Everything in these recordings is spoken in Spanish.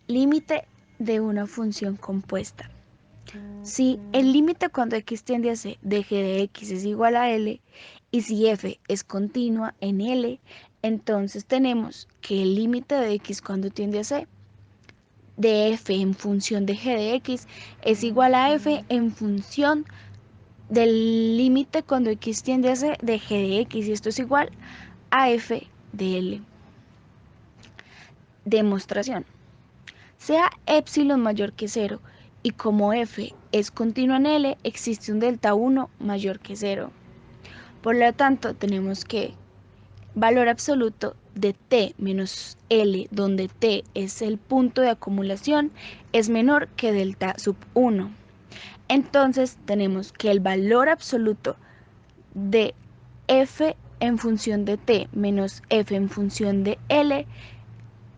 Límite de una función compuesta. Si el límite cuando x tiende a c de g de x es igual a L, y si f es continua en L, entonces tenemos que el límite de x cuando tiende a c de f en función de g de x es igual a f en función del límite cuando x tiende a c de g de x, y esto es igual a f de L. Demostración. Sea epsilon mayor que 0 y como f es continua en L, existe un delta 1 mayor que 0. Por lo tanto, tenemos que valor absoluto de t menos L, donde t es el punto de acumulación, es menor que delta sub 1. Entonces, tenemos que el valor absoluto de f en función de t menos f en función de L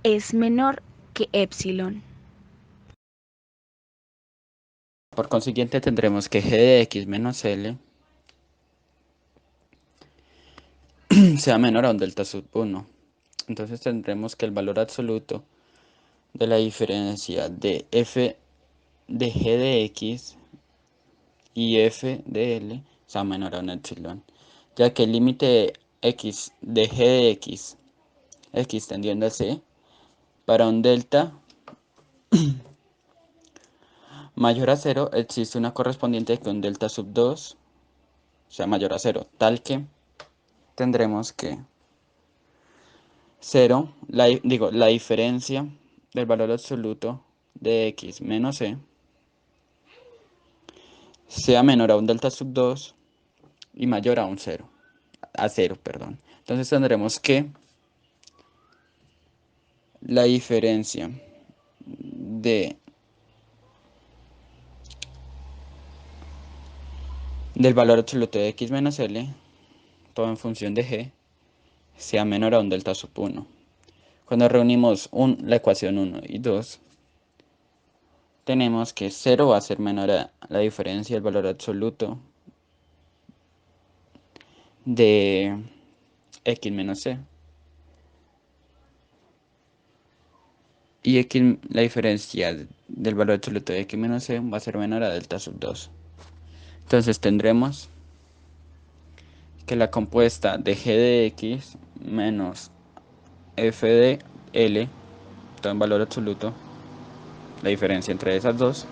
es menor que epsilon. Por consiguiente tendremos que g de x menos L sea menor a un delta sub 1. Entonces tendremos que el valor absoluto de la diferencia de f de g de x y f de L sea menor a un epsilon, ya que el límite x de g de x tendiendo a c, para un delta mayor a 0 existe una correspondiente que un delta sub 2 sea mayor a 0, tal que tendremos que 0, la diferencia del valor absoluto de x menos c sea menor a un delta sub 2 y mayor a un 0, a 0, perdón. Entonces tendremos que la diferencia de, del valor absoluto de x menos l, todo en función de g, sea menor a un delta sub 1. Cuando reunimos la ecuación 1 y 2, tenemos que 0 va a ser menor a la diferencia del valor absoluto de x menos c. Y x, la diferencia del valor absoluto de x menos c va a ser menor a delta sub 2. Entonces tendremos que la compuesta de g de x menos f de L, todo en valor absoluto, la diferencia entre esas dos,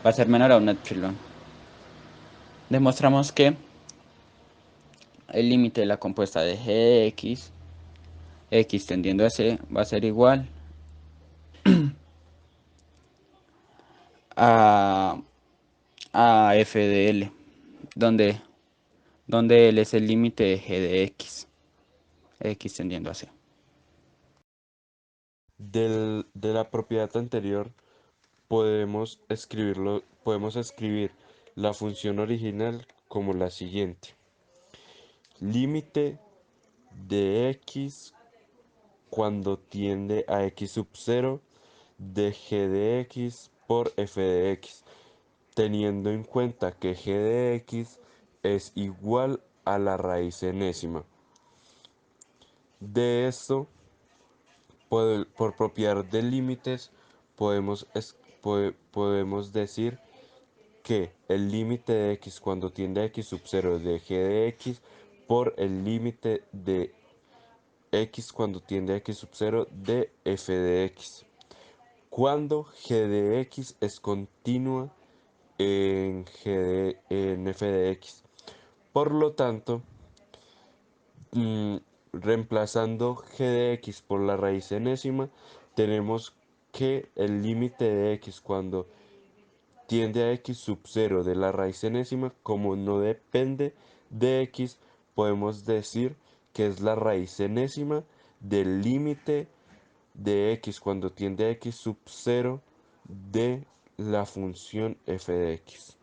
va a ser menor a un epsilon. Demostramos que el límite de la compuesta de g de x tendiendo a c, va a ser igual a, a f de L, donde, donde L es el límite de g de x tendiendo a c. De la propiedad anterior podemos escribir la función original como la siguiente. Límite de x cuando tiende a x sub 0 de g de x por f de x, teniendo en cuenta que g de x es igual a la raíz enésima. De esto, por propiedad de límites, podemos decir que el límite de x cuando tiende a x sub 0 de g de x por el límite de x cuando tiende a x sub 0 de f de x. Cuando g de x es continua en f de x. Por lo tanto, reemplazando g de x por la raíz enésima, tenemos que el límite de x cuando tiende a x sub 0 de la raíz enésima, como no depende de x, podemos decir que es la raíz enésima del límite de x cuando tiende a x sub 0 de la función f de x.